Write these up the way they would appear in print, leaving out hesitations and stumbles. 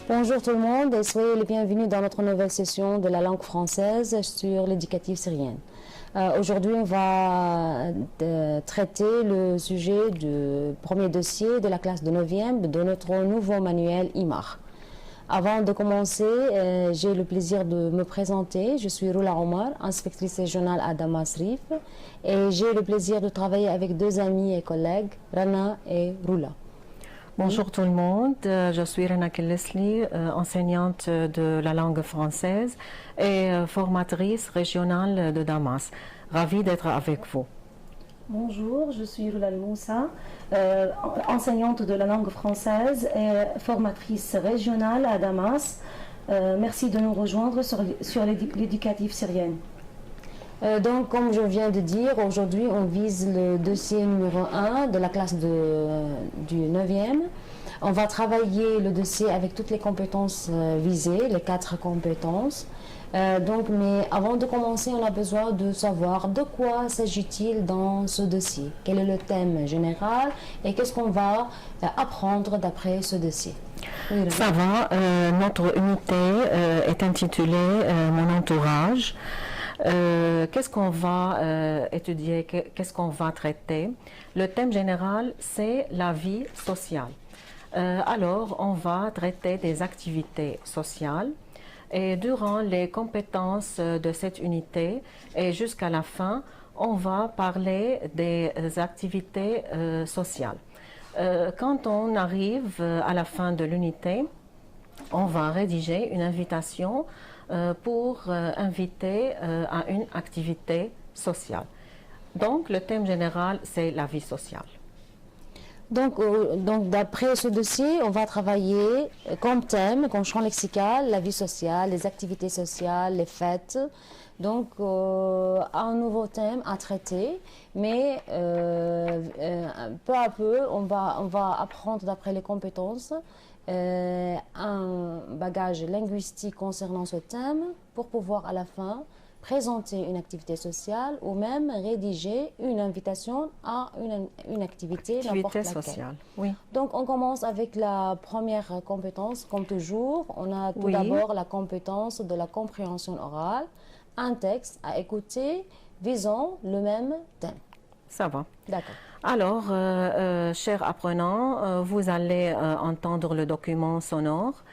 Bonjour tout le monde et soyez les bienvenus dans notre nouvelle session de la langue française sur l'éducative syrienne. Aujourd'hui, on va traiter le sujet du premier dossier de la classe de 9e de notre nouveau manuel IMAR. Avant de commencer, j'ai le plaisir de me présenter. Je suis Roula Omar, inspectrice régionale à Damas Rif, et j'ai le plaisir de travailler avec deux amis et collègues, Rana et Roula. Bonjour tout le monde, je suis Rana Kellesli, enseignante de la langue française et formatrice régionale de Damas. Ravie d'être avec vous. Bonjour, je suis Roula Moussa, enseignante de la langue française et formatrice régionale à Damas. Merci de nous rejoindre sur l'éducative syrienne. Donc, comme je viens de dire, aujourd'hui, on vise le dossier numéro 1 de la classe du 9e. On va travailler le dossier avec toutes les compétences visées, les 4 compétences. Mais avant de commencer, on a besoin de savoir de quoi s'agit-il dans ce dossier. Quel est le thème général et qu'est-ce qu'on va apprendre d'après ce dossier. Oui, ça va, notre unité est intitulée « Mon entourage ». Qu'est-ce qu'on va étudier, qu'est-ce qu'on va traiter? Le thème général, c'est la vie sociale. Alors, on va traiter des activités sociales et durant les compétences de cette unité et jusqu'à la fin, on va parler des activités sociales. Quand on arrive à la fin de l'unité, on va rédiger une invitation pour inviter à une activité sociale. Donc, le thème général, c'est la vie sociale. Donc d'après ce dossier, on va travailler comme thème, comme champ lexical, la vie sociale, les activités sociales, les fêtes. Donc, un nouveau thème à traiter, mais peu à peu, on va apprendre d'après les compétences un bagage linguistique concernant ce thème pour pouvoir à la fin présenter une activité sociale ou même rédiger une invitation à une activité sociale. Oui. Donc on commence avec la première compétence, comme toujours. On a tout d'abord la compétence de la compréhension orale, un texte à écouter visant le même thème. Ça va. D'accord. Alors, chers apprenants, vous allez entendre le document sonore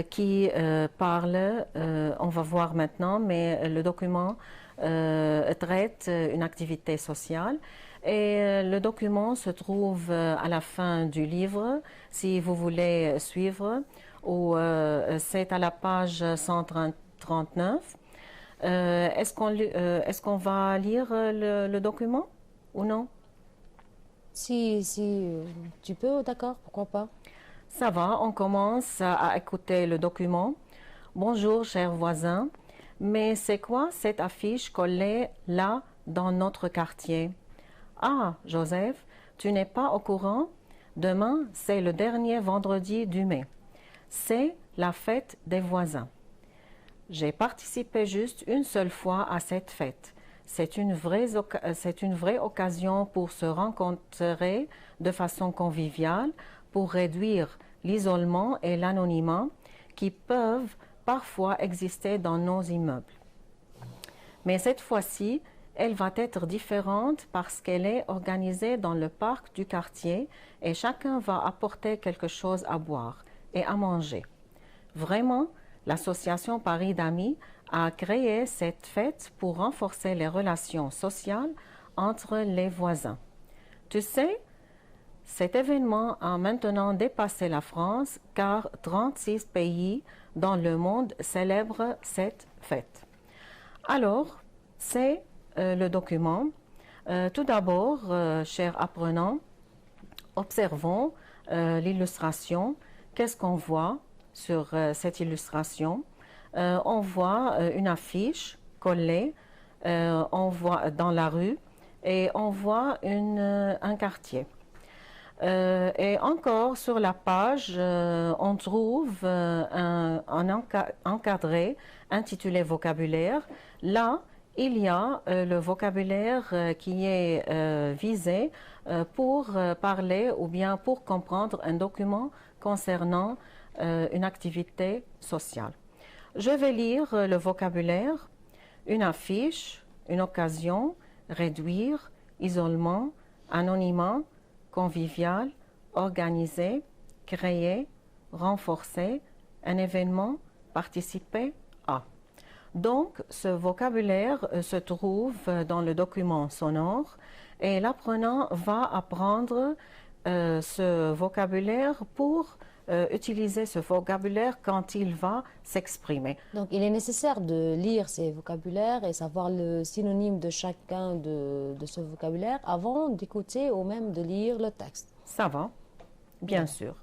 qui parle, on va voir maintenant, mais le document traite une activité sociale et le document se trouve à la fin du livre, si vous voulez suivre, ou c'est à la page 139. Est-ce qu'on va lire le document ou non? Si tu peux, d'accord, pourquoi pas. Ça va, on commence à écouter le document. Bonjour, chers voisins, mais c'est quoi cette affiche collée là dans notre quartier? Ah, Joseph, tu n'es pas au courant? Demain, c'est le dernier vendredi du mai. C'est la fête des voisins. J'ai participé juste une seule fois à cette fête. C'est une vraie occasion pour se rencontrer de façon conviviale, pour réduire l'isolement et l'anonymat qui peuvent parfois exister dans nos immeubles. Mais cette fois-ci, elle va être différente parce qu'elle est organisée dans le parc du quartier et chacun va apporter quelque chose à boire et à manger. Vraiment, l'association Paris d'Amis a créé cette fête pour renforcer les relations sociales entre les voisins. Tu sais, cet événement a maintenant dépassé la France car 36 pays dans le monde célèbrent cette fête. Alors, c'est le document. Tout d'abord, chers apprenants, observons l'illustration. Qu'est-ce qu'on voit sur cette illustration? On voit une affiche collée, on voit dans la rue et on voit un quartier. Et encore sur la page, on trouve un encadré intitulé vocabulaire. Là, il y a le vocabulaire qui est visé pour parler ou bien pour comprendre un document concernant une activité sociale. Je vais lire le vocabulaire, une affiche, une occasion, réduire, isolement, anonymat, convivial, organiser, créer, renforcer, un événement, participer à. Donc, ce vocabulaire se trouve dans le document sonore et l'apprenant va apprendre ce vocabulaire pour utiliser ce vocabulaire quand il va s'exprimer. Donc, il est nécessaire de lire ces vocabulaires et savoir le synonyme de chacun de ce vocabulaire avant d'écouter ou même de lire le texte. Ça va, bien sûr.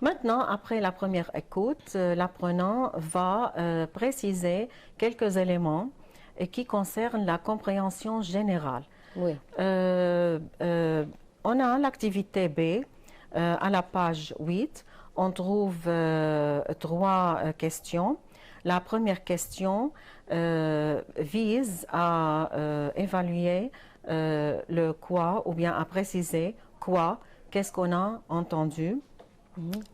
Maintenant, après la première écoute, l'apprenant va préciser quelques éléments qui concernent la compréhension générale. Oui. On a l'activité B à la page 8. On trouve 3 questions. La première question vise à évaluer le quoi ou bien à préciser quoi, qu'est-ce qu'on a entendu.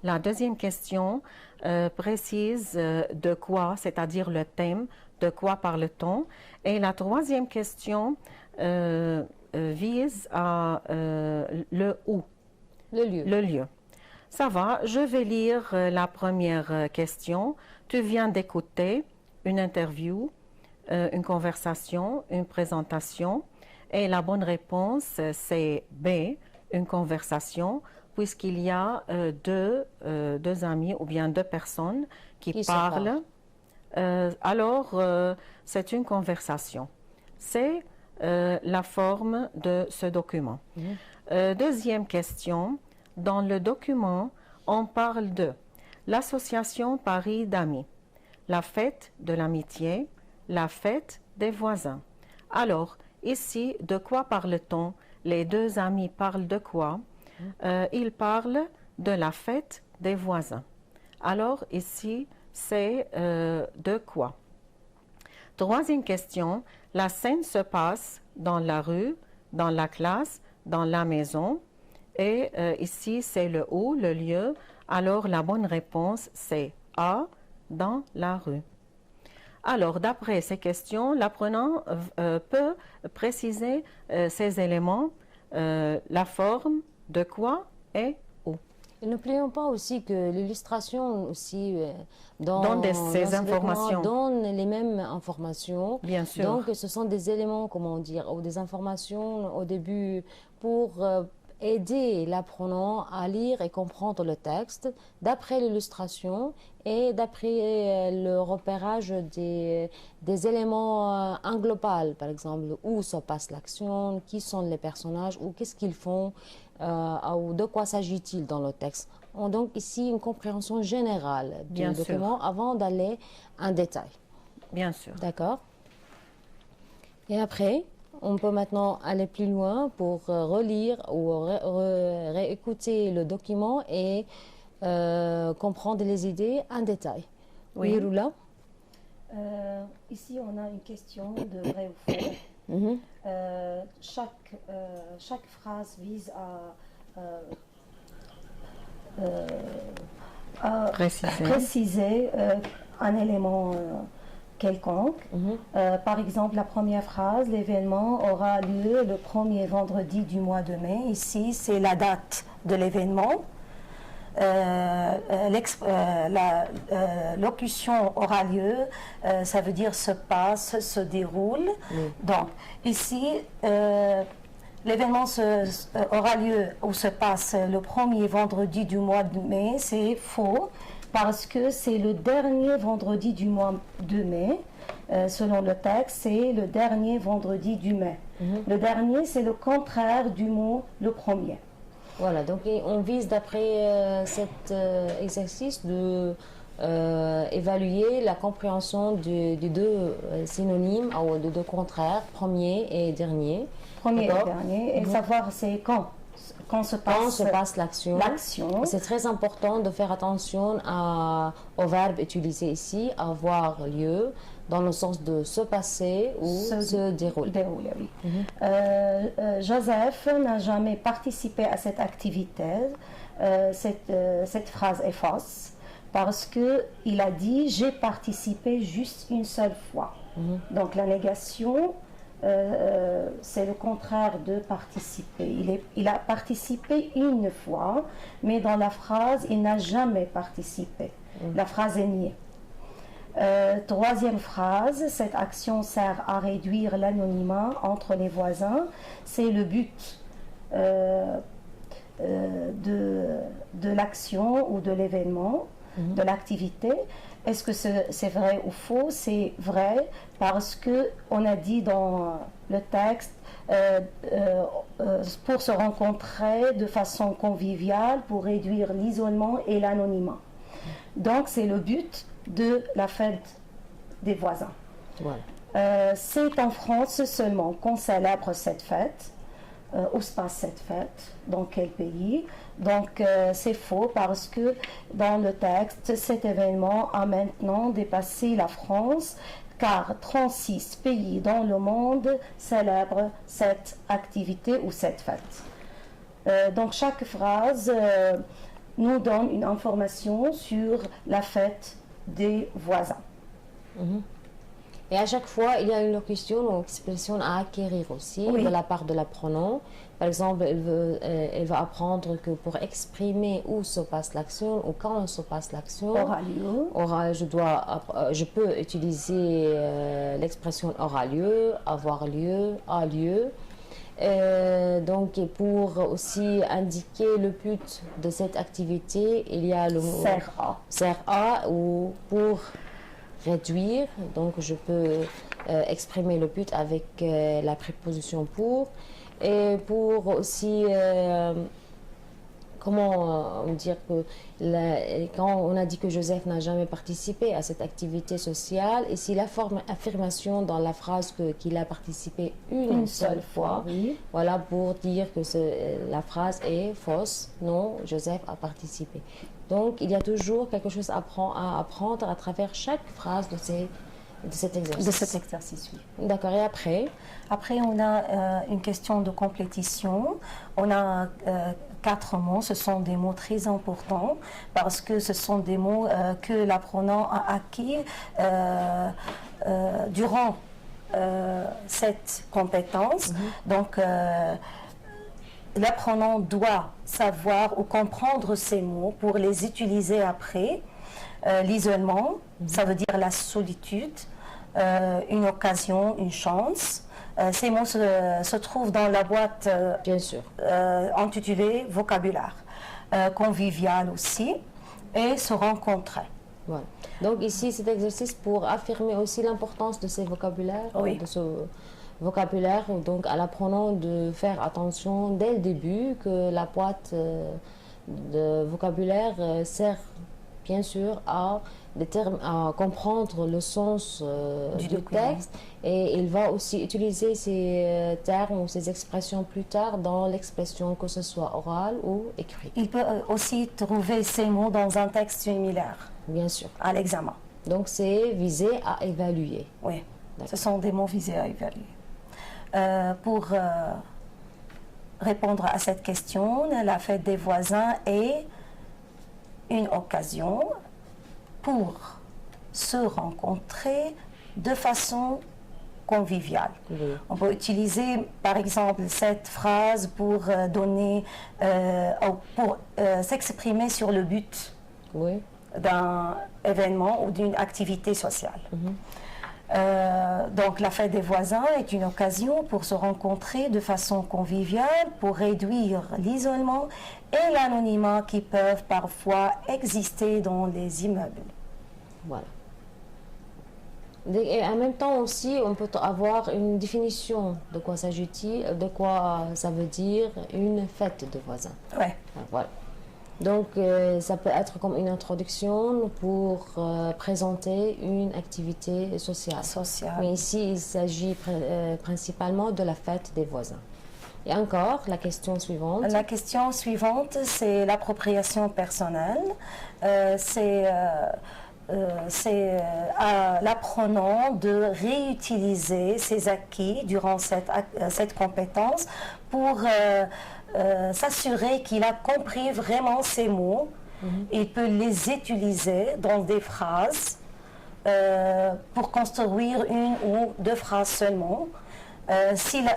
La deuxième question précise de quoi, c'est-à-dire le thème, de quoi parle-t-on. Et la troisième question vise à le où. Le lieu. Ça va, je vais lire la première question. Tu viens d'écouter une interview, une conversation, une présentation. Et la bonne réponse, c'est B, une conversation, puisqu'il y a deux amis ou bien 2 personnes qui parlent. Alors, c'est une conversation. C'est la forme de ce document. Deuxième question. Dans le document, on parle de l'association Paris d'amis, la fête de l'amitié, la fête des voisins. Alors, ici, de quoi parle-t-on? Les 2 amis parlent de quoi? Ils parlent de la fête des voisins. Alors, ici, c'est de quoi? Troisième question, la scène se passe dans la rue, dans la classe, dans la maison. Et ici, c'est le où, le lieu. Alors, la bonne réponse, c'est A, dans la rue. Alors, d'après ces questions, l'apprenant peut préciser ces éléments, la forme, de quoi et où. Et n'oublions pas aussi que l'illustration aussi donne ces informations. Donne les mêmes informations. Bien sûr. Donc, ce sont des éléments, comment dire, ou des informations au début pour aider l'apprenant à lire et comprendre le texte d'après l'illustration et d'après le repérage des éléments englobaux, par exemple, où se passe l'action, qui sont les personnages, ou qu'est-ce qu'ils font, ou de quoi s'agit-il dans le texte. On a donc ici une compréhension générale du document avant d'aller en détail. Bien sûr. D'accord. Et après, on peut maintenant aller plus loin pour relire ou réécouter le document et comprendre les idées en détail. Oui, Roula. Ici, on a une question de vrai ou faux. Chaque phrase vise à préciser un élément quelconque. Par exemple, la première phrase, l'événement aura lieu le premier vendredi du mois de mai. Ici, c'est la date de l'événement. La locution aura lieu, ça veut dire se passe, se déroule. Donc, ici, l'événement aura lieu ou se passe le premier vendredi du mois de mai, c'est faux. Parce que c'est le dernier vendredi du mois de mai. Selon le texte, c'est le dernier vendredi du mai. Le dernier, c'est le contraire du mot le premier. Voilà, donc on vise d'après cet exercice de évaluer la compréhension des 2 synonymes ou des 2 contraires, premier et dernier. Premier et dernier, et savoir c'est quand se passe l'action. C'est très important de faire attention au verbe utilisé ici, avoir lieu, dans le sens de se passer ou se dérouler. Oui. Joseph n'a jamais participé à cette activité. Cette phrase est fausse parce qu'il a dit « j'ai participé juste une seule fois ». Donc la négation, c'est le contraire de participer. Il a participé une fois, mais dans la phrase, il n'a jamais participé. La phrase est niée. Troisième phrase, cette action sert à réduire l'anonymat entre les voisins. C'est le but de l'action ou de l'événement, de l'activité. Est-ce que c'est vrai ou faux? C'est vrai parce qu'on a dit dans le texte pour se rencontrer de façon conviviale, pour réduire l'isolement et l'anonymat. Donc c'est le but de la fête des voisins. Voilà. C'est en France seulement qu'on célèbre cette fête. Où se passe cette fête? Dans quel pays? Donc c'est faux parce que dans le texte, cet événement a maintenant dépassé la France, car 36 pays dans le monde célèbrent cette activité ou cette fête. Donc chaque phrase nous donne une information sur la fête des voisins. Et à chaque fois, il y a une locution ou expression à acquérir aussi de la part de l'apprenant. Par exemple, elle va apprendre que pour exprimer où se passe l'action ou quand se passe l'action, je peux utiliser l'expression aura lieu, avoir lieu, a lieu. Donc, pour aussi indiquer le but de cette activité, il y a le mot sert à ou pour réduire. Donc, je peux exprimer le but avec la préposition pour. Et pour aussi, comment dire que quand on a dit que Joseph n'a jamais participé à cette activité sociale, ici la forme affirmation dans la phrase qu'il a participé une seule fois, voilà, pour dire que la phrase est fausse. Non, Joseph a participé. Donc il y a toujours quelque chose à apprendre à travers chaque phrase de cet exercice. De cet exercice, oui. D'accord, et après? Après, on a une question de complétion. On a 4 mots. Ce sont des mots très importants parce que ce sont des mots que l'apprenant a acquis durant cette compétence. Donc, l'apprenant doit savoir ou comprendre ces mots pour les utiliser après. L'isolement, ça veut dire la solitude, une occasion, une chance. Ces mots se trouvent dans la boîte bien sûr. Intitulée vocabulaire. Convivial aussi, et se rencontrer. Voilà. Donc ici, cet exercice pour affirmer aussi l'importance de ces vocabulaires, de ce vocabulaire, donc à l'apprenant de faire attention dès le début que la boîte de vocabulaire sert bien sûr à comprendre le sens du texte, et il va aussi utiliser ces termes ou ces expressions plus tard dans l'expression, que ce soit orale ou écrite. Il peut aussi trouver ces mots dans un texte similaire. Bien sûr. À l'examen. Donc c'est visé à évaluer. Oui, ce sont des mots visés à évaluer. Pour répondre à cette question, la fête des voisins est une occasion pour se rencontrer de façon conviviale. On peut utiliser par exemple cette phrase pour s'exprimer sur le but d'un événement ou d'une activité sociale. Donc la fête des voisins est une occasion pour se rencontrer de façon conviviale, pour réduire l'isolement et l'anonymat qui peuvent parfois exister dans les immeubles. Voilà. Et en même temps aussi, on peut avoir une définition de quoi s'agit-il, de quoi ça veut dire une fête de voisins. Ouais. Voilà. Donc, ça peut être comme une introduction pour présenter une activité sociale. Mais ici, il s'agit principalement de la fête des voisins. Et encore, la question suivante. La question suivante, c'est l'appropriation personnelle. C'est à l'apprenant de réutiliser ses acquis durant cette compétence pour s'assurer qu'il a compris vraiment ces mots il peut les utiliser dans des phrases pour construire une ou deux phrases seulement. S'il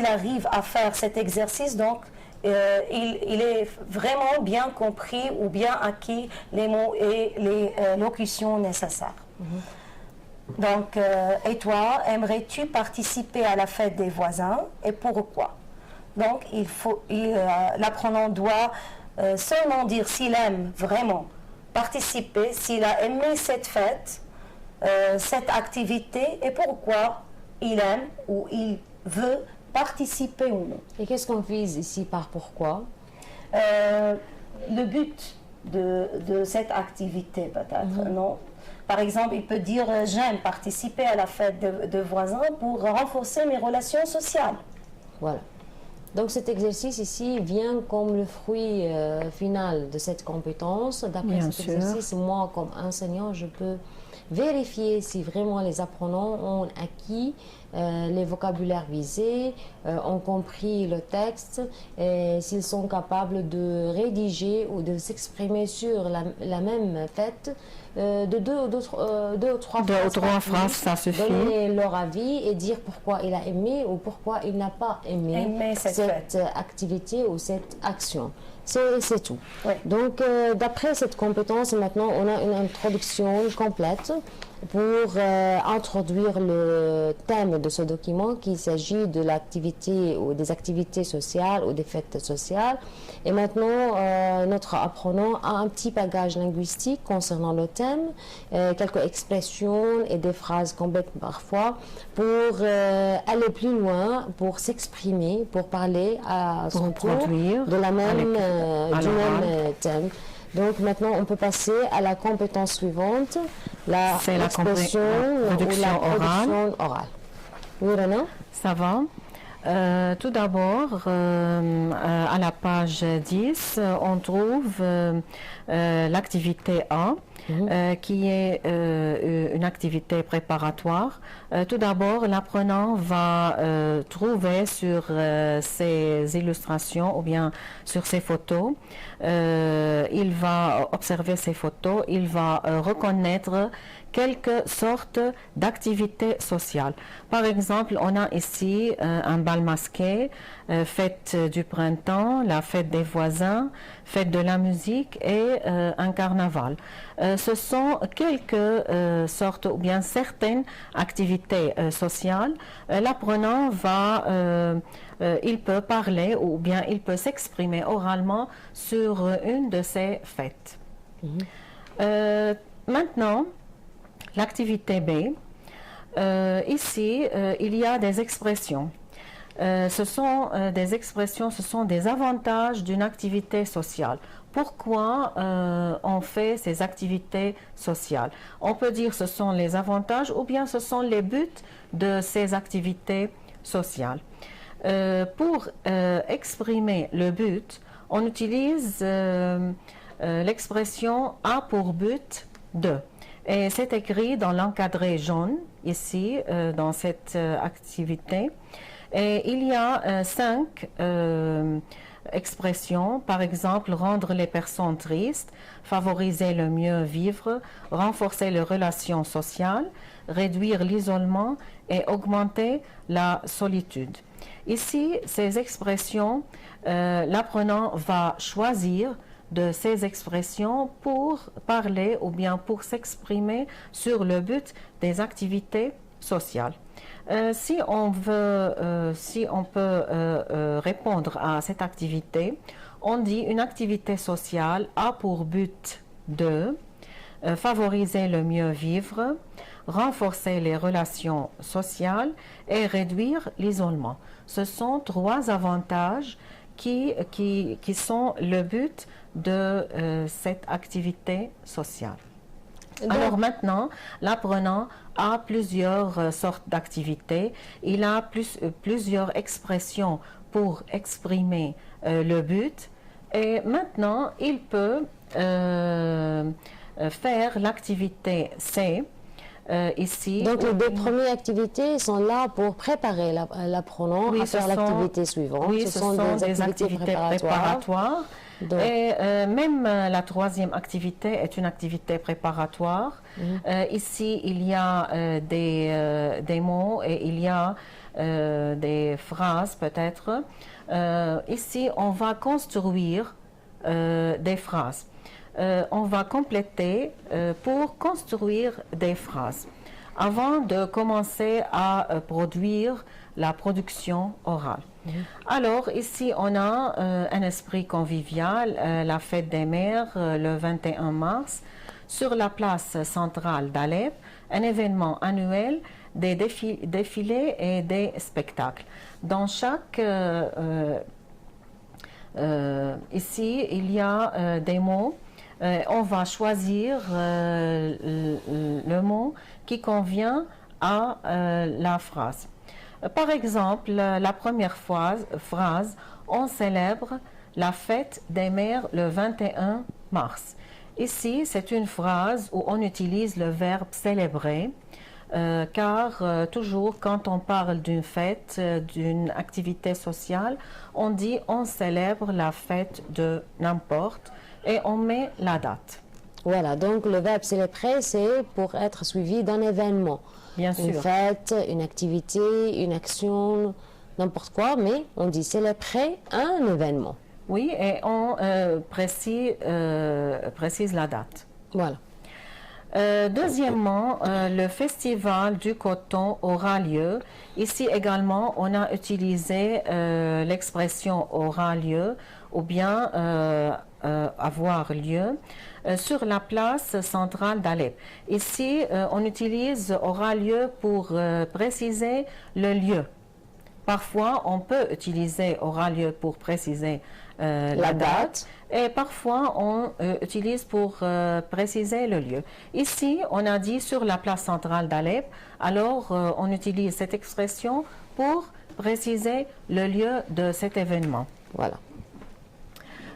arrive à faire cet exercice, donc il est vraiment bien compris ou bien acquis les mots et les locutions nécessaires. Donc, et toi, aimerais-tu participer à la fête des voisins et pourquoi? Donc, l'apprenant doit seulement dire s'il aime vraiment participer, s'il a aimé cette fête, cette activité et pourquoi il aime ou il veut participer ou non. Et qu'est-ce qu'on vise ici par pourquoi? Le but de cette activité peut-être, non? Par exemple, il peut dire « j'aime participer à la fête de voisins pour renforcer mes relations sociales ». Voilà. Donc cet exercice ici vient comme le fruit final de cette compétence. D'après cet exercice, moi comme enseignant, je peux vérifier si vraiment les apprenants ont acquis les vocabulaires visés, ont compris le texte, et s'ils sont capables de rédiger ou de s'exprimer sur la même fête de deux ou trois phrases, ça suffit. Donner leur avis et dire pourquoi il a aimé ou pourquoi il n'a pas aimé cette activité ou cette action. C'est tout. Oui. Donc, d'après cette compétence, maintenant, on a une introduction complète pour introduire le thème de ce document, qu'il s'agit de l'activité ou des activités sociales ou des fêtes sociales. Et maintenant, notre apprenant a un petit bagage linguistique concernant le thème, quelques expressions et des phrases complètes parfois, pour aller plus loin, pour s'exprimer, pour parler à son tour de la même, du même thème. Donc maintenant, on peut passer à la compétence suivante, l'expression ou la production orale. Oui, Rana? Ça va. Tout d'abord, à la page 10, on trouve l'activité A, qui est une activité préparatoire. Tout d'abord, l'apprenant va trouver sur ces illustrations ou bien sur ces photos, il va observer ces photos, il va reconnaître quelque sorte d'activité sociale. Par exemple, on a ici un bal masqué, fête du printemps, la fête des voisins, fête de la musique et un carnaval. Ce sont quelques sortes ou bien certaines activités sociales. L'apprenant il peut parler ou bien il peut s'exprimer oralement sur une de ces fêtes. Maintenant, l'activité B, ici, il y a des expressions. Ce sont des expressions, ce sont des avantages d'une activité sociale. Pourquoi on fait ces activités sociales? On peut dire que ce sont les avantages ou bien ce sont les buts de ces activités sociales. Pour exprimer le but, on utilise l'expression A pour but de. Et c'est écrit dans l'encadré jaune, ici, dans cette activité. Et il y a 5 expressions, par exemple, rendre les personnes tristes, favoriser le mieux vivre, renforcer les relations sociales, réduire l'isolement et augmenter la solitude. Ici, ces expressions, l'apprenant va choisir de ces expressions pour parler ou bien pour s'exprimer sur le but des activités sociales. Si on peut répondre à cette activité, on dit une activité sociale a pour but de favoriser le mieux vivre, renforcer les relations sociales et réduire l'isolement. Ce sont 3 avantages qui sont le but de cette activité sociale. Alors maintenant, l'apprenant a plusieurs sortes d'activités. Il a plusieurs expressions pour exprimer le but. Et maintenant, il peut faire l'activité C. Ici. Donc les 2 premières activités sont là pour préparer l'apprenant à faire l'activité suivante. Oui, ce sont des activités préparatoires. Donc, Et même la troisième activité est une activité préparatoire. Ici, il y a des mots et il y a des phrases peut-être. Ici, on va construire des phrases. On va compléter pour construire des phrases avant de commencer à produire la production orale. Alors ici on a un esprit convivial, la fête des mères le 21 mars sur la place centrale d'Alep, un événement annuel, des défilés et des spectacles. Dans chaque ici il y a des mots. On va choisir le mot qui convient à la phrase. Par exemple, la première phrase, on célèbre la fête des mères le 21 mars. Ici, c'est une phrase où on utilise le verbe célébrer, car toujours quand on parle d'une fête, d'une activité sociale, on dit on célèbre la fête de n'importe et on met la date. Voilà, donc le verbe célébrer, c'est pour être suivi d'un événement. Bien sûr. Une fête, une activité, une action, n'importe quoi, mais on dit célébrer un événement. Oui, et on précise la date. Voilà. Deuxièmement, le festival du coton aura lieu. Ici également, on a utilisé l'expression aura lieu ou bien avoir lieu sur la place centrale d'Alep. Ici, on utilise aura lieu pour préciser le lieu. Parfois, on peut utiliser aura lieu pour préciser la date. Et parfois, on utilise pour préciser le lieu. Ici, on a dit sur la place centrale d'Alep, alors on utilise cette expression pour préciser le lieu de cet événement. Voilà.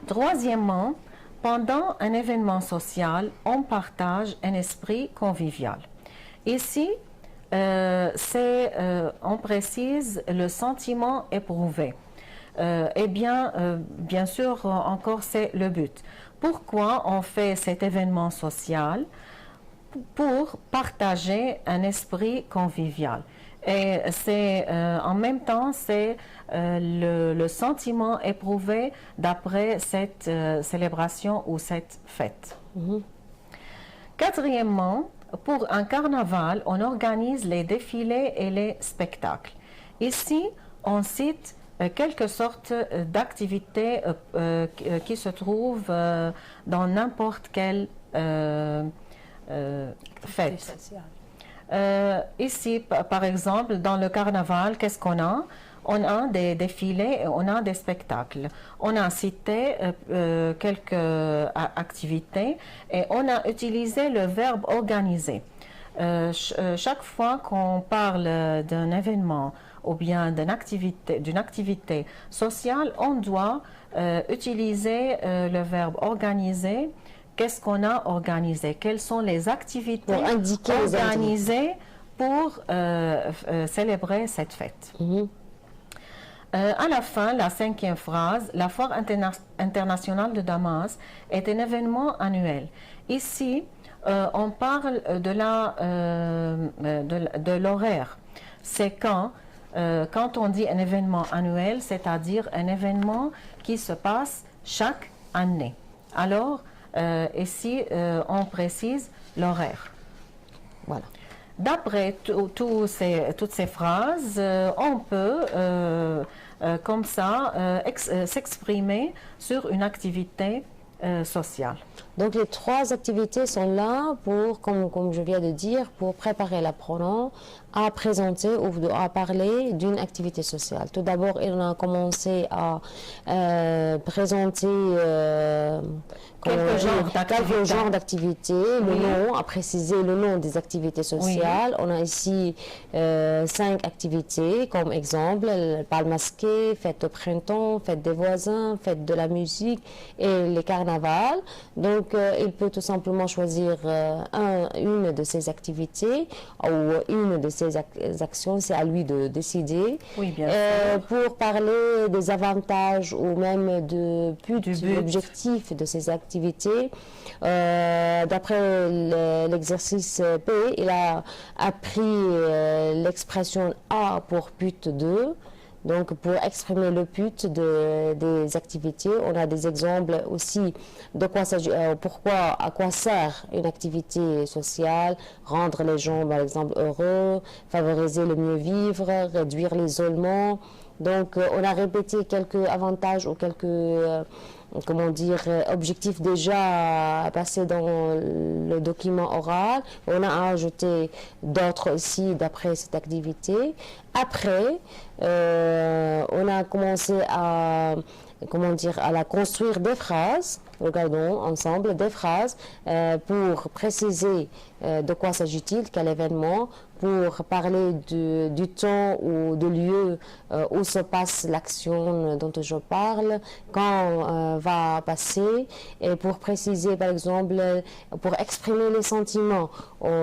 Troisièmement, pendant un événement social, on partage un esprit convivial. Ici, on précise le sentiment éprouvé. Bien sûr, encore, c'est le but. Pourquoi on fait cet événement social? Pour partager un esprit convivial. Et en même temps, c'est le sentiment éprouvé d'après cette célébration ou cette fête. Quatrièmement, pour un carnaval, on organise les défilés et les spectacles. Ici, on cite quelque sorte d'activités qui se trouvent dans n'importe quelle fête. Ici, par exemple, dans le carnaval, qu'est-ce qu'on a? On a des défilés et on a des spectacles. On a cité quelques activités et on a utilisé le verbe organiser. Chaque fois qu'on parle d'un événement ou bien d'une activité sociale, on doit utiliser le verbe organiser. Qu'est-ce qu'on a organisé? Quelles sont les activités organisées pour célébrer cette fête? À la fin, la cinquième phrase, la Foire internationale de Damas est un événement annuel. Ici, on parle de l'horaire. C'est quand on dit un événement annuel, c'est-à-dire un événement qui se passe chaque année. Alors, ici, on précise l'horaire. Voilà. D'après toutes ces phrases, on peut, comme ça, s'exprimer sur une activité sociale. Donc les trois activités sont là pour, comme je viens de dire, pour préparer l'apprenant à présenter ou à parler d'une activité sociale. Tout d'abord, on a commencé à présenter quelques genres d'activités, le nom, à préciser le nom des activités sociales. On a ici 5 activités comme exemple, le bal masqué, fête au printemps, fête des voisins, fête de la musique et les carnavals. Donc il peut tout simplement choisir une de ces activités ou une de ces ces actions, c'est à lui de décider. Oui, bien sûr. Pour parler des avantages ou même du but, l'objectif de ces activités, d'après l'exercice P, il a appris l'expression A pour but 2. Donc, pour exprimer le but des activités, on a des exemples aussi de quoi à quoi sert une activité sociale, rendre les gens, par exemple, heureux, favoriser le mieux vivre, réduire l'isolement. Donc, on a répété quelques avantages ou quelques, objectifs déjà passés dans le document oral. On a ajouté d'autres ici d'après cette activité. Après, on a commencé à la construire des phrases. Regardons ensemble des phrases pour préciser de quoi s'agit-il, quel événement, pour parler du temps ou du lieu où se passe l'action dont je parle, quand va passer, et pour préciser, par exemple, pour exprimer les sentiments.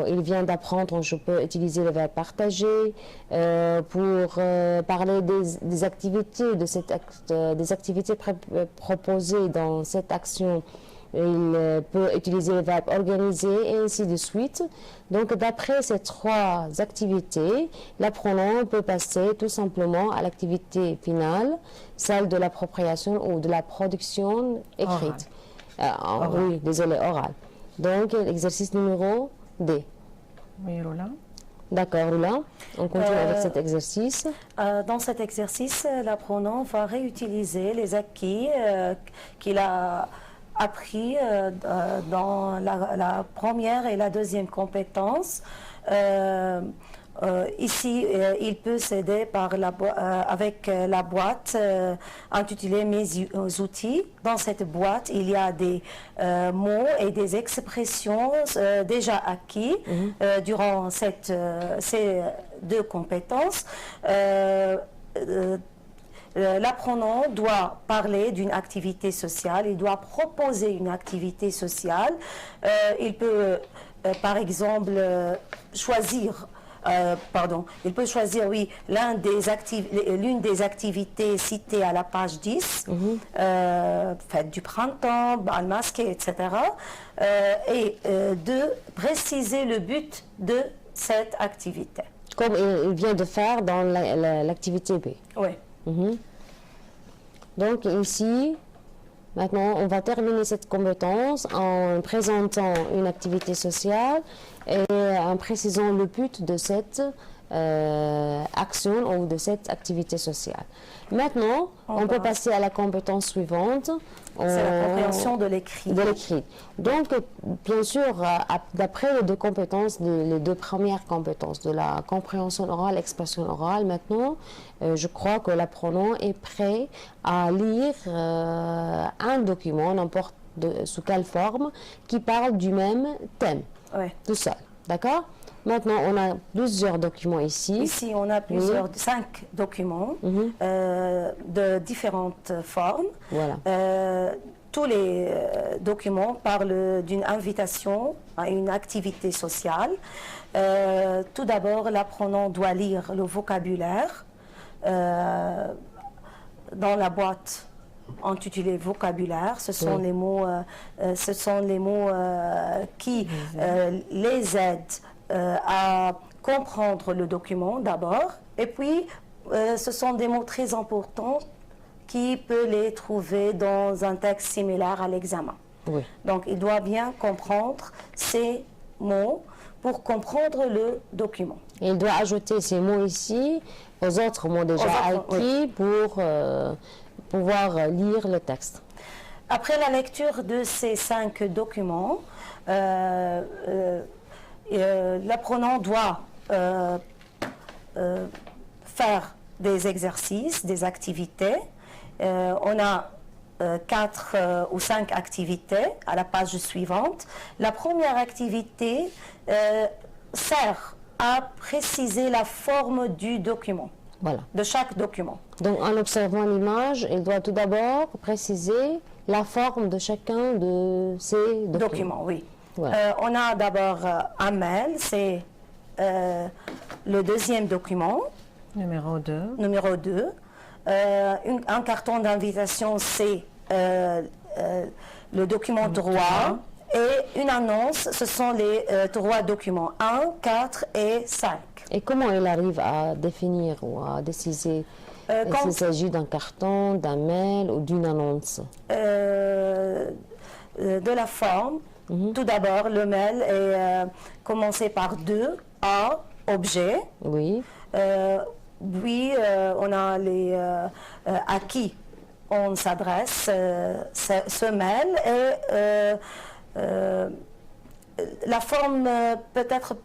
Il vient d'apprendre, je peux utiliser le verbe partager, pour parler des activités, des activités proposées dans cette action. Il peut utiliser le verbe organiser et ainsi de suite. Donc, d'après ces trois activités, l'apprenant peut passer tout simplement à l'activité finale, celle de l'appropriation ou de la production écrite. Oui, désolé, orale. Donc, l'exercice numéro D. Oui, Roland. D'accord, Roland. On continue avec cet exercice. Dans cet exercice, l'apprenant va réutiliser les acquis qu'il a appris dans la première et la deuxième compétence. Ici, il peut s'aider avec la boîte intitulée Mes outils. Dans cette boîte, il y a des mots et des expressions déjà acquis durant ces deux compétences. L'apprenant doit parler d'une activité sociale, il doit proposer une activité sociale. Il peut, par exemple, choisir, oui, l'une des activités citées à la page 10, fête du printemps, bal masqué, etc. Et de préciser le but de cette activité. Comme il vient de faire dans l'activité B. Oui. Donc ici, maintenant, on va terminer cette compétence en présentant une activité sociale et en précisant le but de cette action ou de cette activité sociale. Maintenant, on peut passer à la compétence suivante. C'est la compréhension de l'écrit. Donc, bien sûr, d'après les deux compétences, les deux premières compétences de la compréhension orale, l'expression orale, maintenant, je crois que l'apprenant est prêt à lire un document, n'importe sous quelle forme, qui parle du même thème, tout seul. D'accord ? Maintenant, on a plusieurs documents ici. Ici, on a 5 documents de différentes formes. Voilà. Tous les documents parlent d'une invitation à une activité sociale. Tout d'abord, l'apprenant doit lire le vocabulaire dans la boîte intitulée vocabulaire. Ce sont les mots, qui les aident à comprendre le document d'abord, et puis ce sont des mots très importants qui peut les trouver dans un texte similaire à l'examen. Donc il doit bien comprendre ces mots pour comprendre le document. Et il doit ajouter ces mots ici aux autres mots déjà acquis pour pouvoir lire le texte. Après la lecture de ces 5 documents, l'apprenant doit faire des exercices, des activités. On a 4 ou 5 activités à la page suivante. La première activité sert à préciser la forme du document, de chaque document. Donc en observant l'image, il doit tout d'abord préciser la forme de chacun de ces documents. On a d'abord un mail, c'est le deuxième document. Numéro 2. Numéro 2. Un carton d'invitation, c'est le document droit. Et une annonce, ce sont les trois documents 1, 4 et 5. Et comment il arrive à définir ou à décider s'il s'agit d'un carton, d'un mail ou d'une annonce? De la forme. Tout d'abord, le mail est commencé par 2 A, objet. Oui. Puis, on a les à qui on s'adresse ce mail et la forme peut-être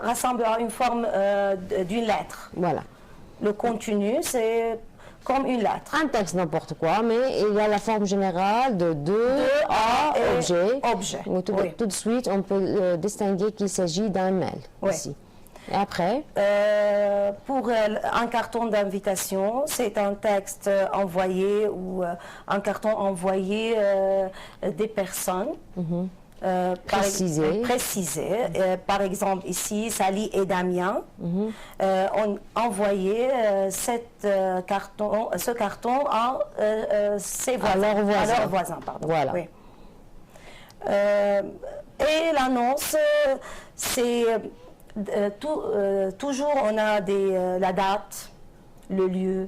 rassemble à une forme d'une lettre. Voilà. Le contenu, c'est comme une lettre. Un texte n'importe quoi, mais il y a la forme générale de 2 A, objet. Tout de suite, on peut distinguer qu'il s'agit d'un mail ici. Et après pour un carton d'invitation, c'est un texte envoyé ou un carton envoyé des personnes. Précisé. Par exemple, ici, Sally et Damien ont envoyé ce carton à ses voisins. À leurs voisins. Pardon. Voilà. Oui. Et l'annonce, c'est toujours on a la date, le lieu.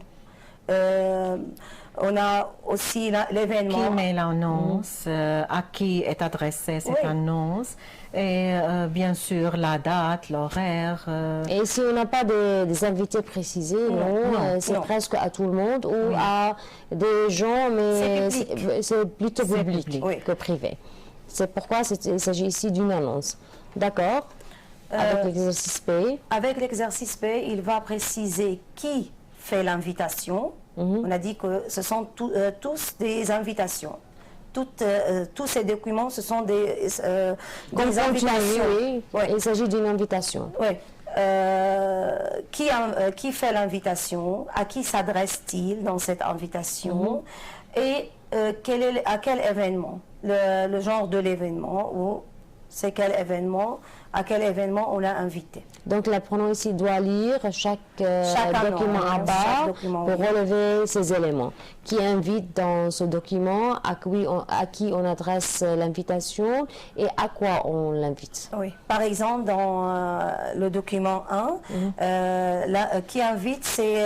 On a aussi l'événement. Qui met l'annonce, à qui est adressée cette annonce, et bien sûr la date, l'horaire. Et si on n'a pas des invités précisés, c'est presque à tout le monde ou à des gens, mais c'est plutôt public que privé. C'est pourquoi il s'agit ici d'une annonce. D'accord. Avec l'exercice P. Avec l'exercice P, il va préciser qui fait l'invitation. On a dit que ce sont tous des invitations. Tous ces documents, ce sont des invitations. Oui. Il s'agit d'une invitation. Oui. Qui fait l'invitation? À qui s'adresse-t-il dans cette invitation? Et à quel événement? Le genre de l'événement ou c'est quel événement? À quel événement on l'a invité. Donc l'apprenant ici doit lire chaque document à part pour relever ces éléments. Qui invite dans ce document, à qui on adresse l'invitation et à quoi on l'invite. Oui. Par exemple, dans le document 1, qui invite, c'est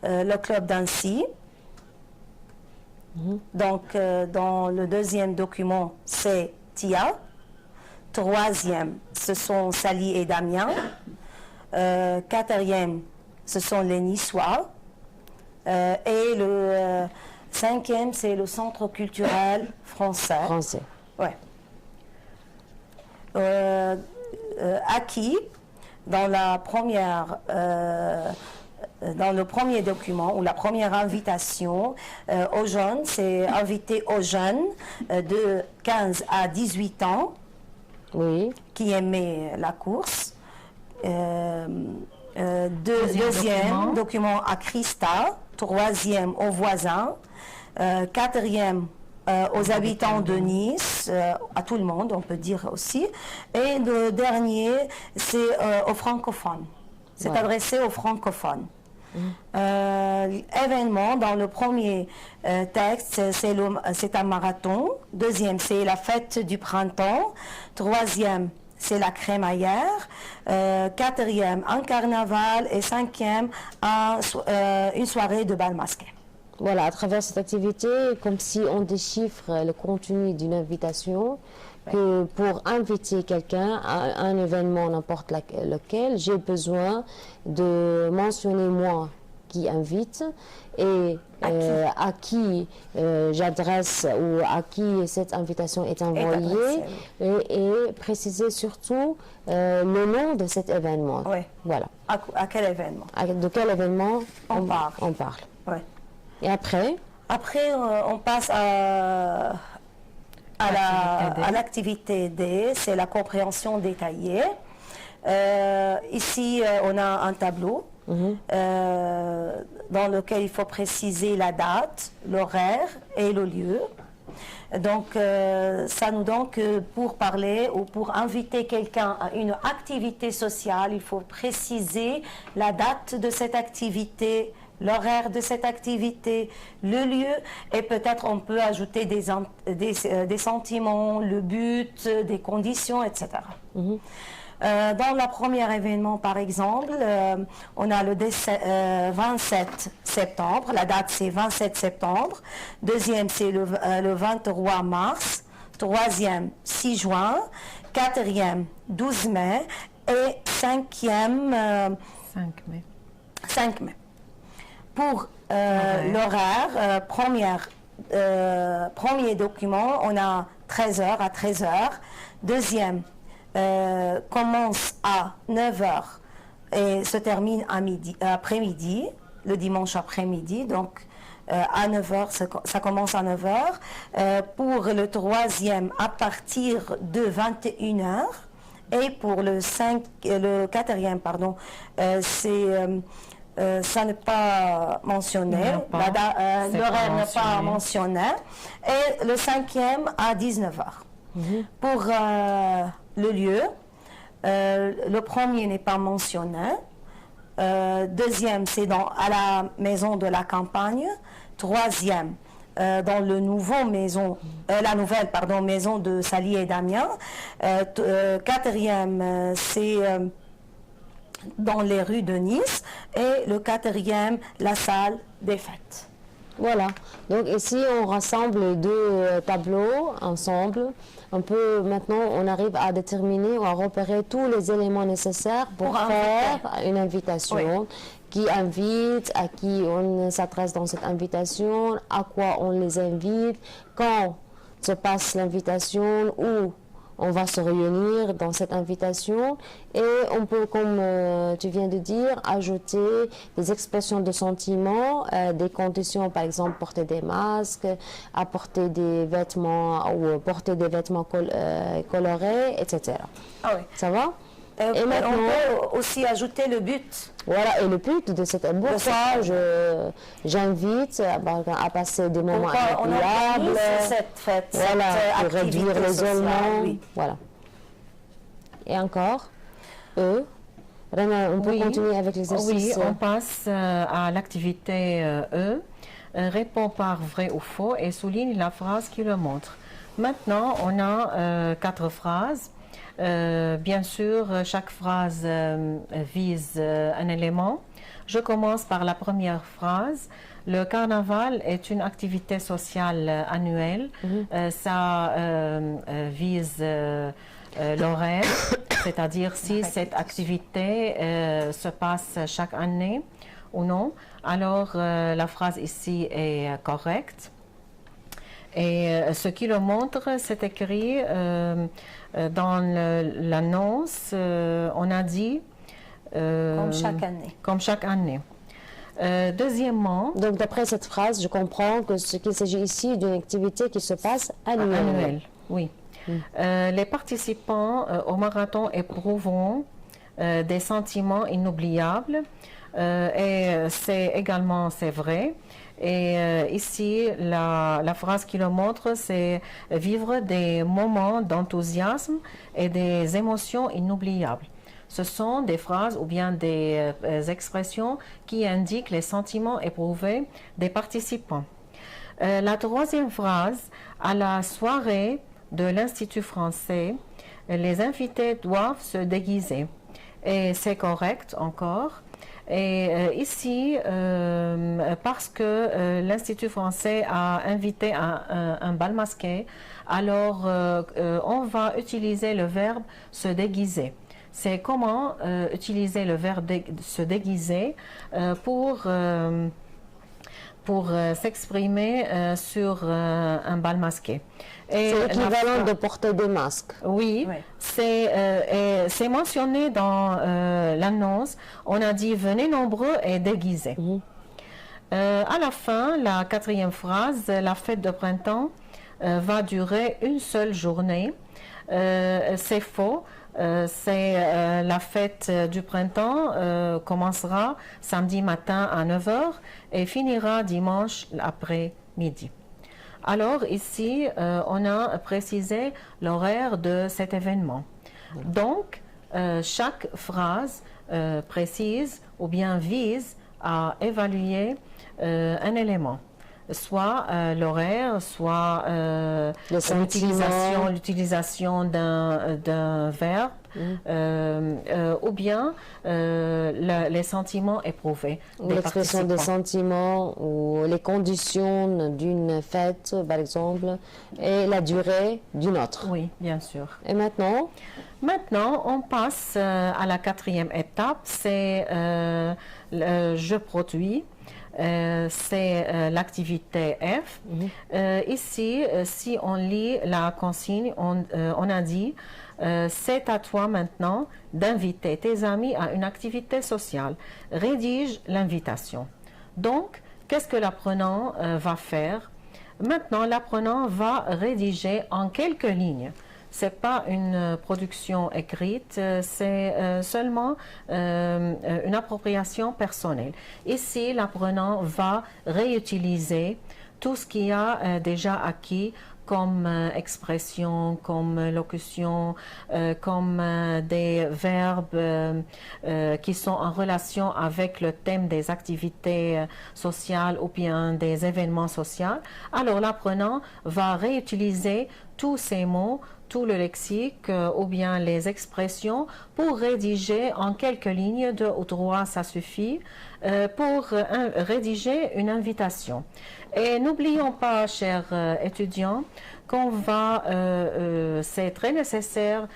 le club d'Annecy. Donc, dans le deuxième document, c'est Tia. Troisième, ce sont Sally et Damien. Quatrième, ce sont les Niçois. Et le cinquième, c'est le Centre culturel français. Ouais. À qui, dans le premier document ou la première invitation aux jeunes, c'est invité aux jeunes de 15 à 18 ans. Oui. Qui aimait la course. Deuxième document à Christa. Troisième aux voisins. Quatrième aux habitants de Nice, à tout le monde, on peut dire aussi. Et le dernier, c'est aux francophones. C'est adressé aux francophones. Événement, dans le premier texte, c'est un marathon. Deuxième, c'est la fête du printemps. Troisième, c'est la crémaillère. Quatrième, un carnaval. Et cinquième, une soirée de bal masqué. Voilà, à travers cette activité, comme si on déchiffre le contenu d'une invitation, que pour inviter quelqu'un à un événement, n'importe lequel, j'ai besoin de mentionner moi qui invite et à qui j'adresse ou à qui cette invitation est envoyée et préciser surtout le nom de cet événement. Oui. Voilà. À quel événement? De quel événement on parle. Oui. Et après? Après, on passe à l'activité D, c'est la compréhension détaillée. Ici, on a un tableau dans lequel il faut préciser la date, l'horaire et le lieu. Donc, ça nous donne que pour parler ou pour inviter quelqu'un à une activité sociale, il faut préciser la date de cette activité, l'horaire de cette activité, le lieu, et peut-être on peut ajouter des sentiments, le but, des conditions, etc. Dans le premier événement, par exemple, on a le 27 septembre, la date c'est 27 septembre, deuxième c'est le 23 mars, troisième 6 juin, quatrième 12 mai et cinquième 5 mai. Pour l'horaire, premier document, on a 13h à 13h, deuxième commence à 9h et se termine à après-midi, le dimanche après-midi. Donc, à 9h, ça commence à 9h. Pour le troisième, à partir de 21h. Et pour le quatrième, pardon, ça n'est pas mentionné, l'horaire n'est pas mentionné. Et le cinquième à 19h. Pour le lieu, le premier n'est pas mentionné. Deuxième, c'est à la maison de la campagne. Troisième, dans la nouvelle maison de Sali et Damien. Quatrième, c'est dans les rues de Nice. Et le quatrième, la salle des fêtes. Voilà, donc ici on rassemble les deux tableaux ensemble. Maintenant on arrive à déterminer ou à repérer tous les éléments nécessaires pour faire une invitation. Qui invite, à qui on s'adresse dans cette invitation, à quoi on les invite, quand se passe l'invitation, où on va se réunir dans cette invitation, et on peut, comme tu viens de dire, ajouter des expressions de sentiments, des conditions, par exemple porter des masques, apporter des vêtements ou porter des vêtements colorés, etc. Ah oui. Ça va? Et maintenant, on peut aussi ajouter le but. Voilà, et le but de cette j'invite à passer des moments agréables, cette fête, voilà, cette pour réduire l'isolement. Oui. Voilà. Et encore, Rana, on peut continuer avec l'exercice. Oui, on passe à l'activité répond par vrai ou faux et souligne la phrase qui le montre. Maintenant, on a 4 phrases. Bien sûr, chaque phrase vise un élément. Je commence par la première phrase. Le carnaval est une activité sociale annuelle. Ça vise l'horaire, c'est-à-dire si cette activité se passe chaque année ou non. Alors, la phrase ici est correcte. Et ce qui le montre, c'est écrit dans l'annonce, on a dit... comme chaque année. Comme chaque année. Deuxièmement... Donc d'après cette phrase, je comprends qu'il s'agit ici d'une activité qui se passe annuelle. Oui. Les participants au marathon éprouveront des sentiments inoubliables et c'est vrai. Et ici, la phrase qui le montre, c'est vivre des moments d'enthousiasme et des émotions inoubliables. Ce sont des phrases ou bien des expressions qui indiquent les sentiments éprouvés des participants. La troisième phrase, à la soirée de l'Institut français, les invités doivent se déguiser. Et c'est correct encore. Et ici, parce que l'Institut français a invité un bal masqué, alors on va utiliser le verbe se déguiser. C'est comment utiliser le verbe se déguiser pour s'exprimer sur un bal masqué. C'est l'équivalent de porter des masques. Oui, c'est mentionné dans l'annonce. On a dit « venez nombreux et déguisés ». À la fin, la quatrième phrase, la fête de printemps va durer une seule journée. C'est faux. La fête du printemps commencera samedi matin à 9h et finira dimanche après-midi. Alors ici, on a précisé l'horaire de cet événement. Donc, chaque phrase précise ou bien vise à évaluer un élément, soit l'horaire, soit l'utilisation d'un verbe, ou bien les sentiments éprouvés. L'expression des sentiments ou les conditions d'une fête, par exemple, et la durée d'une autre. Oui, bien sûr. Et maintenant? Maintenant, on passe à la 4e étape, c'est je produis. C'est l'activité F. Ici, si on lit la consigne, on a dit c'est à toi maintenant d'inviter tes amis à une activité sociale. Rédige l'invitation. Donc, qu'est-ce que l'apprenant va faire? Maintenant, l'apprenant va rédiger en quelques lignes. Ce n'est pas une production écrite, c'est seulement une appropriation personnelle. Ici, l'apprenant va réutiliser tout ce qu'il a déjà acquis comme expression, comme locution, comme des verbes qui sont en relation avec le thème des activités sociales ou bien des événements sociaux. Alors l'apprenant va réutiliser tous ces mots, tout le lexique ou bien les expressions pour rédiger en quelques lignes, 2 ou 3, ça suffit, pour rédiger une invitation. Et n'oublions pas, chers étudiants, qu'on va, c'est très nécessaire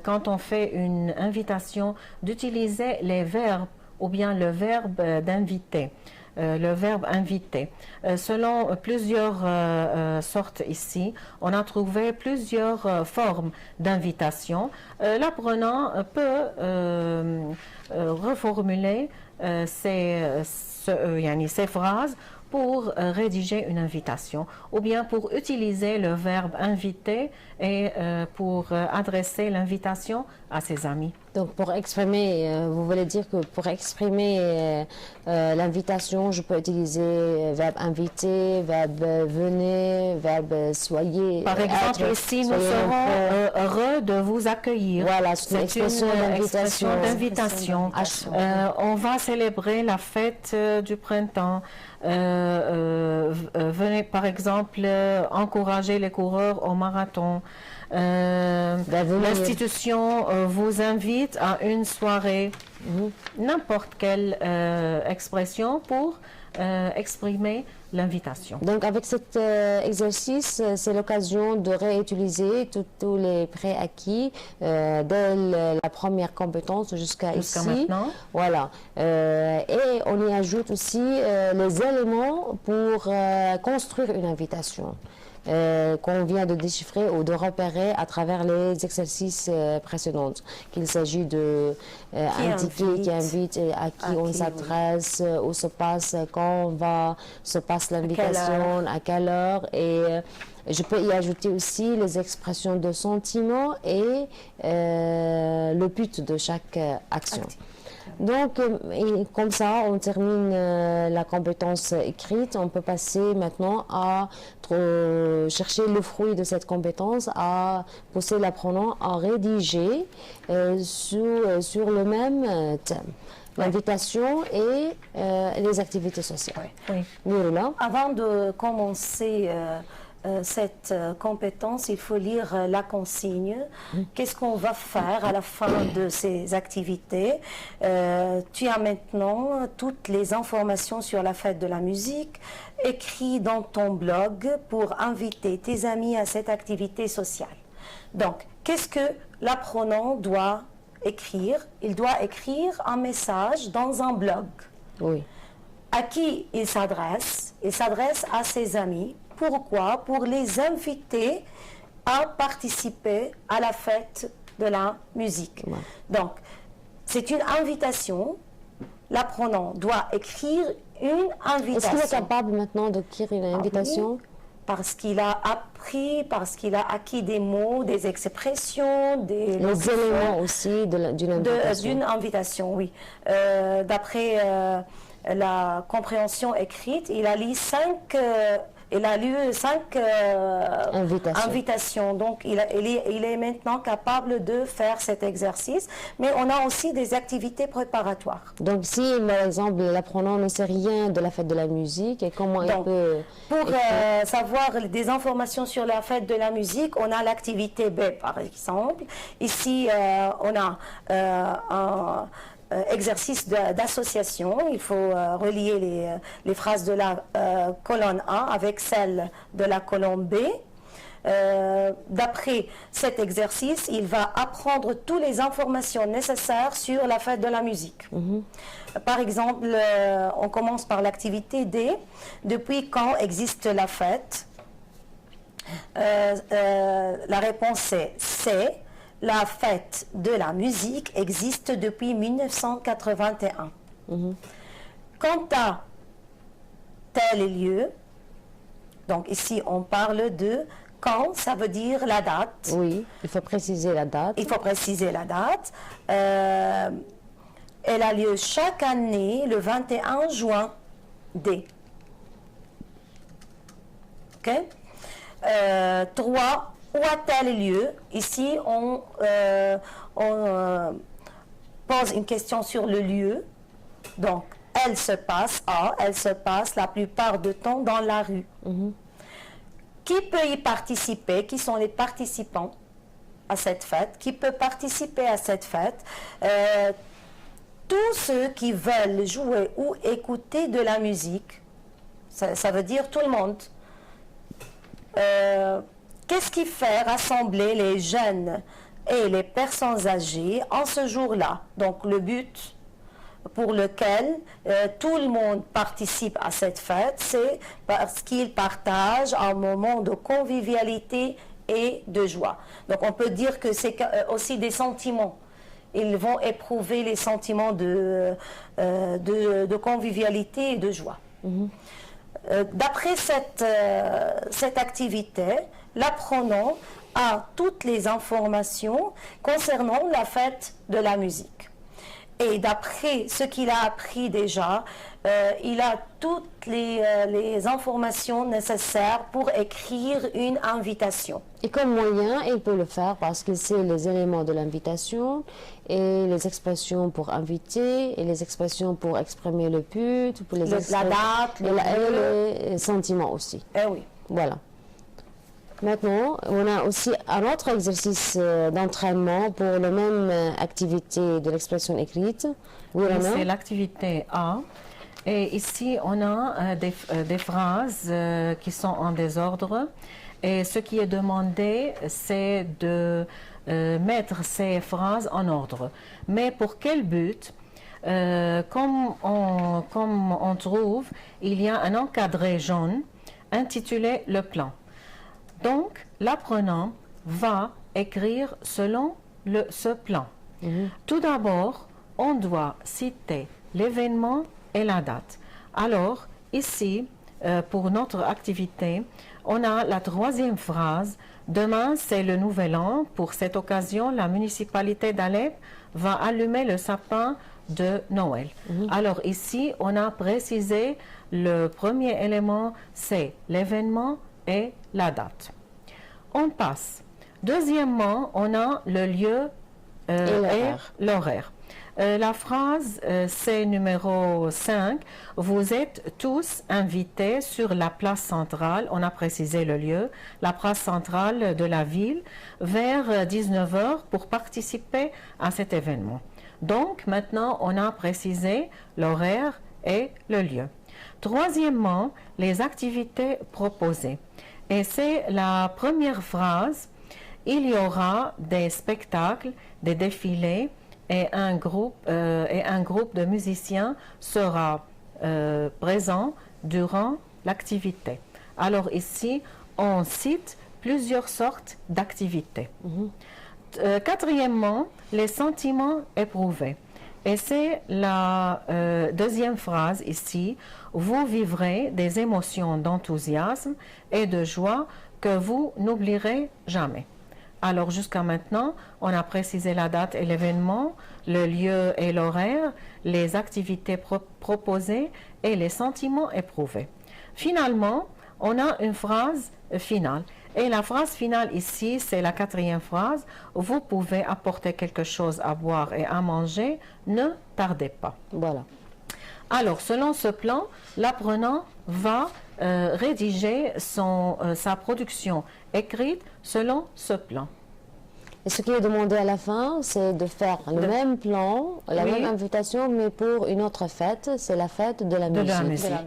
quand on fait une invitation d'utiliser les verbes ou bien le verbe d'inviter. Le verbe inviter. Selon plusieurs sortes ici, on a trouvé plusieurs formes d'invitation. L'apprenant peut reformuler ces phrases pour rédiger une invitation ou bien pour utiliser le verbe inviter et pour adresser l'invitation à ses amis. Donc pour exprimer, vous voulez dire que pour exprimer l'invitation, je peux utiliser verbe inviter, verbe venez, verbe soyez. Par exemple, ici, nous serons heureux de vous accueillir. Voilà, c'est une expression d'invitation. On va célébrer la fête du printemps. Venez par exemple encourager les coureurs au marathon. L'institution vous invite à une soirée, n'importe quelle expression pour exprimer l'invitation. Donc avec cet exercice, c'est l'occasion de réutiliser tous les préacquis dès la première compétence jusqu'à ici. Maintenant. Voilà. Et on y ajoute aussi les éléments pour construire une invitation. Qu'on vient de déchiffrer ou de repérer à travers les exercices précédents. Qu'il s'agit de indiquer qui invite et à qui on s'adresse, où se passe, quand se passe l'invitation, à quelle heure. Et je peux y ajouter aussi les expressions de sentiments et le but de chaque action. Donc, comme ça, on termine la compétence écrite. On peut passer maintenant à chercher le fruit de cette compétence, à pousser l'apprenant à rédiger sur le même thème. L'invitation et les activités sociales. Oui. Avant de commencer cette compétence, il faut lire la consigne. Qu'est-ce qu'on va faire à la fin de ces activités? Tu as maintenant toutes les informations sur la fête de la musique, écrit dans ton blog pour inviter tes amis à cette activité sociale. Donc, qu'est-ce que l'apprenant doit écrire? Il doit écrire un message dans un blog. Oui. À qui il s'adresse? Il s'adresse à ses amis. Pourquoi? Pour les inviter à participer à la fête de la musique. Ouais. Donc, c'est une invitation. L'apprenant doit écrire une invitation. Est-ce qu'il est capable maintenant d'écrire une invitation? Oui, parce qu'il a appris, parce qu'il a acquis des mots, des expressions, les éléments aussi d'une invitation. D'une invitation, oui. D'après la compréhension écrite, il a lu 5 il a lu 5 invitations. Donc, il est maintenant capable de faire cet exercice. Mais on a aussi des activités préparatoires. Donc, si, par exemple, l'apprenant ne sait rien de la fête de la musique, et comment il peut... Pour savoir des informations sur la fête de la musique, on a l'activité B, par exemple. Ici, on a un exercice d'association. Il faut relier les phrases de la colonne A avec celles de la colonne B. D'après cet exercice, il va apprendre toutes les informations nécessaires sur la fête de la musique. Par exemple, on commence par l'activité D. Depuis quand existe la fête? La réponse est C. La fête de la musique existe depuis 1981. Quant à tel lieu, donc ici on parle de quand, ça veut dire la date. Oui, il faut préciser la date. Il faut préciser la date. Elle a lieu chaque année le 21 juin D. OK? 3. Où à tel lieu? Ici, on pose une question sur le lieu. Donc, elle se passe la plupart du temps dans la rue. Qui peut y participer? Qui sont les participants à cette fête? Qui peut participer à cette fête? Tous ceux qui veulent jouer ou écouter de la musique. Ça veut dire tout le monde. Qu'est-ce qui fait rassembler les jeunes et les personnes âgées en ce jour-là? Donc le but pour lequel tout le monde participe à cette fête, c'est parce qu'ils partagent un moment de convivialité et de joie. Donc on peut dire que c'est aussi des sentiments. Ils vont éprouver les sentiments de convivialité et de joie. D'après cette activité, l'apprenant a toutes les informations concernant la fête de la musique. Et d'après ce qu'il a appris déjà, il a toutes les informations nécessaires pour écrire une invitation. Et comme moyen, il peut le faire parce qu'il sait les éléments de l'invitation et les expressions pour inviter et les expressions pour exprimer le but, pour les la date, et les sentiments aussi. Eh oui. Voilà. Maintenant, on a aussi un autre exercice d'entraînement pour la même activité de l'expression écrite. C'est l'activité A. Et ici, on a des phrases qui sont en désordre. Et ce qui est demandé, c'est de mettre ces phrases en ordre. Mais pour quel but? Comme on trouve, il y a un encadré jaune intitulé « Le plan ». Donc, l'apprenant va écrire selon ce plan. Tout d'abord, on doit citer l'événement et la date. Alors, ici, pour notre activité, on a la troisième phrase. Demain, c'est le nouvel an. Pour cette occasion, la municipalité d'Alep va allumer le sapin de Noël. Alors ici, on a précisé le premier élément, c'est l'événement et la date. On passe. Deuxièmement, on a le lieu et l'horaire. La phrase, c'est numéro 5. Vous êtes tous invités sur la place centrale, on a précisé le lieu, la place centrale de la ville, vers 19 h pour participer à cet événement. Donc, maintenant, on a précisé l'horaire et le lieu. Troisièmement, les activités proposées. Et c'est la première phrase. Il y aura des spectacles, des défilés et un groupe de musiciens sera présent durant l'activité. Alors ici, on cite plusieurs sortes d'activités. Quatrièmement, les sentiments éprouvés. Et c'est la deuxième phrase ici. Vous vivrez des émotions d'enthousiasme et de joie que vous n'oublierez jamais. Alors jusqu'à maintenant, on a précisé la date et l'événement, le lieu et l'horaire, les activités proposées et les sentiments éprouvés. Finalement, on a une phrase finale. Et la phrase finale ici, c'est la 4e phrase. Vous pouvez apporter quelque chose à boire et à manger, ne tardez pas. Voilà. Alors, selon ce plan, l'apprenant va rédiger sa production écrite selon ce plan. Et ce qui est demandé à la fin, c'est de faire le même plan, la même invitation, mais pour une autre fête, c'est la fête de la musique.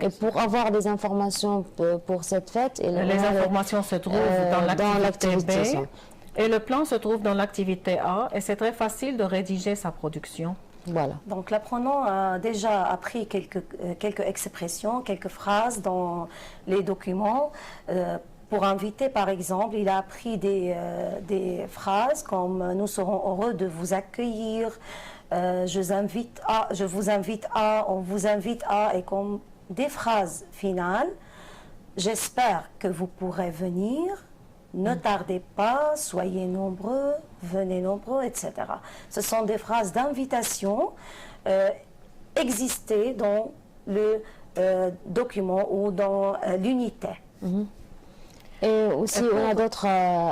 Et pour avoir des informations pour cette fête, les informations se trouvent dans l'activité B, et le plan se trouve dans l'activité A, et c'est très facile de rédiger sa production. Voilà. Donc l'apprenant a déjà appris quelques expressions, quelques phrases dans les documents. Pour inviter, par exemple, il a appris des phrases comme « Nous serons heureux de vous accueillir »,« Je vous invite à »,« On vous invite à », et comme des phrases finales. « J'espère que vous pourrez venir »,« Ne tardez pas »,« Soyez nombreux »,« Venez nombreux », etc. Ce sont des phrases d'invitation existées dans le document ou dans l'unité. Et aussi, on a d'autres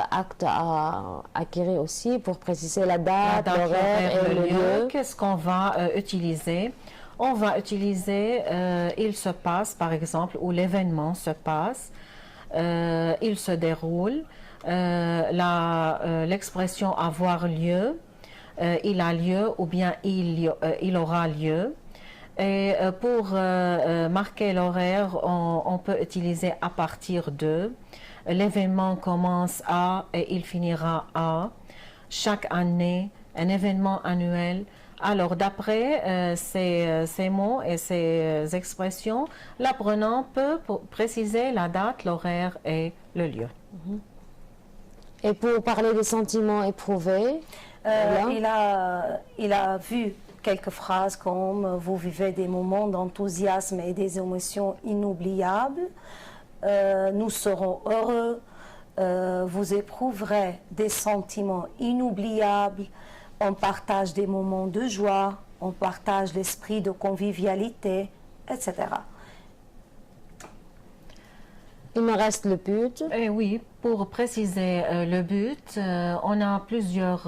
actes à acquérir aussi pour préciser la date, l'horaire et le lieu. Qu'est-ce qu'on va utiliser? On va utiliser il se passe, par exemple, ou l'événement se passe, il se déroule, l'expression avoir lieu, il a lieu ou bien il aura lieu. Et pour marquer l'horaire, on peut utiliser à partir de. L'événement commence à et il finira à. Chaque année, un événement annuel. Alors, d'après ces mots et ces expressions, l'apprenant peut préciser la date, l'horaire et le lieu. Et pour parler des sentiments éprouvés, il a vu quelques phrases comme « Vous vivez des moments d'enthousiasme et des émotions inoubliables »,« Nous serons heureux »,« Vous éprouverez des sentiments inoubliables », on partage des moments de joie, on partage l'esprit de convivialité, etc. Il me reste le but. Et oui, pour préciser le but, on a plusieurs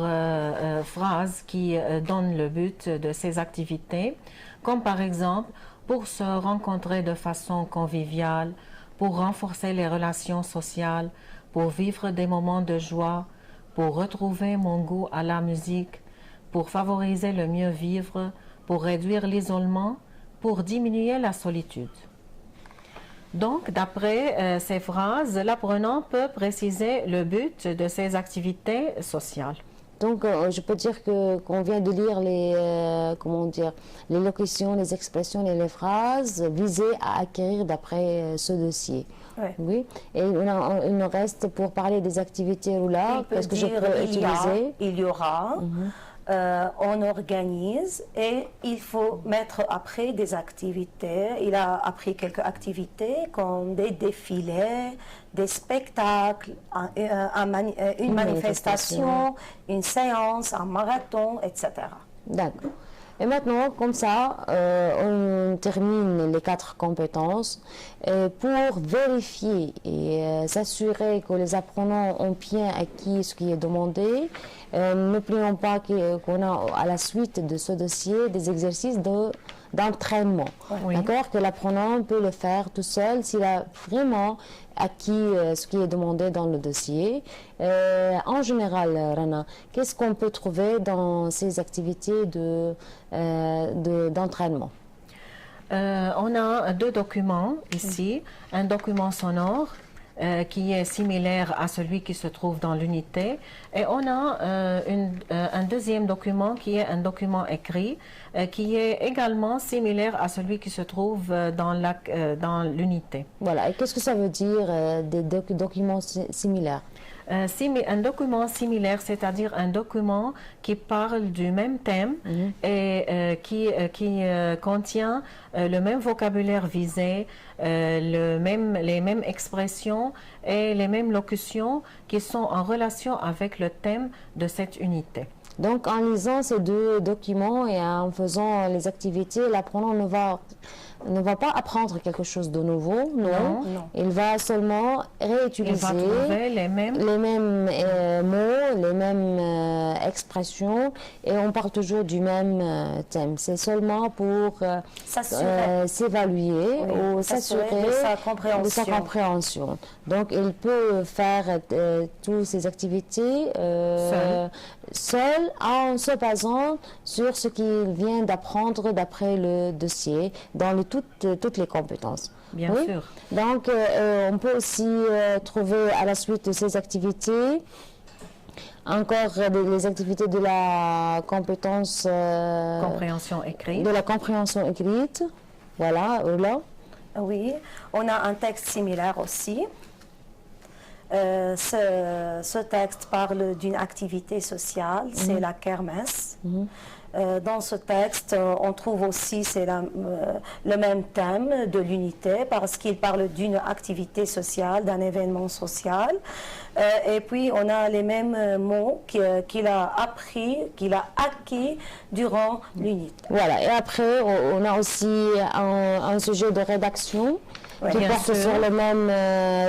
phrases qui donnent le but de ces activités, comme par exemple, pour se rencontrer de façon conviviale, pour renforcer les relations sociales, pour vivre des moments de joie, pour retrouver mon goût à la musique, pour favoriser le mieux vivre, pour réduire l'isolement, pour diminuer la solitude. Donc, d'après ces phrases, l'apprenant peut préciser le but de ces activités sociales. Donc, je peux dire qu'on vient de lire les locutions, les expressions et les phrases visées à acquérir d'après ce dossier. Ouais. Oui. Et il nous reste pour parler des activités là, qu'est-ce que je peux utiliser? Il y aura. On organise et il faut mettre après des activités. Il a appris quelques activités comme des défilés, des spectacles, une manifestation, une séance, un marathon, etc. D'accord. Et maintenant, comme ça, on termine les 4 compétences. Pour vérifier et s'assurer que les apprenants ont bien acquis ce qui est demandé, n'oublions pas qu'on a à la suite de ce dossier des exercices d'entraînement. Oui. D'accord, que l'apprenant peut le faire tout seul s'il a vraiment acquis ce qui est demandé dans le dossier. En général, Rana, qu'est-ce qu'on peut trouver dans ces activités d'entraînement? On a 2 documents ici, un document sonore qui est similaire à celui qui se trouve dans l'unité, et on a un deuxième document qui est un document écrit qui est également similaire à celui qui se trouve dans l'unité. Voilà, et qu'est-ce que ça veut dire des documents similaires? Un document similaire, c'est-à-dire un document qui parle du même thème et qui contient le même vocabulaire visé, les mêmes expressions et les mêmes locutions qui sont en relation avec le thème de cette unité. Donc, en lisant ces deux documents et en faisant les activités, l'apprenant ne va pas apprendre quelque chose de nouveau, non. Il va seulement réutiliser Il va trouver les mêmes mots, les mêmes expressions, et on parle toujours du même thème. C'est seulement pour s'évaluer ou s'assurer de sa compréhension. Donc, il peut faire toutes ces activités seul en se basant sur ce qu'il vient d'apprendre d'après le dossier dans toutes les compétences. Bien sûr. Donc, on peut aussi trouver à la suite de ces activités encore les activités de la compétence compréhension écrite. De la compréhension écrite. Voilà, là. Oui, on a un texte similaire aussi. Ce texte parle d'une activité sociale, c'est la kermesse. Dans ce texte, on trouve aussi le même thème de l'unité parce qu'il parle d'une activité sociale, d'un événement social. Et puis, on a les mêmes mots qu'il a acquis durant l'unité. Voilà, et après, on a aussi un sujet de rédaction qui porte sur le même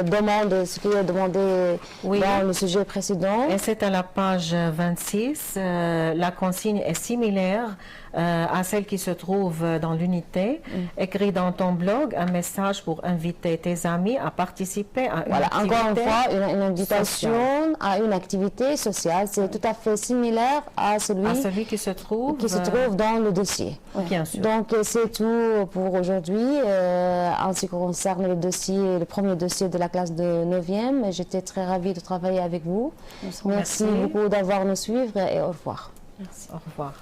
demande, ce qui est demandé dans le sujet précédent. Et c'est à la page 26. La consigne est similaire à celle qui se trouve dans l'unité. Écris dans ton blog un message pour inviter tes amis à participer à une activité. Encore une fois, une invitation à une activité sociale. C'est tout à fait similaire à celui qui se trouve dans le dossier. Bien sûr. Donc, c'est tout pour aujourd'hui. En ce qui concerne le premier dossier de la classe de 9e, j'étais très ravie de travailler avec vous. Merci beaucoup d'avoir nous suivre et au revoir. Merci. Au revoir.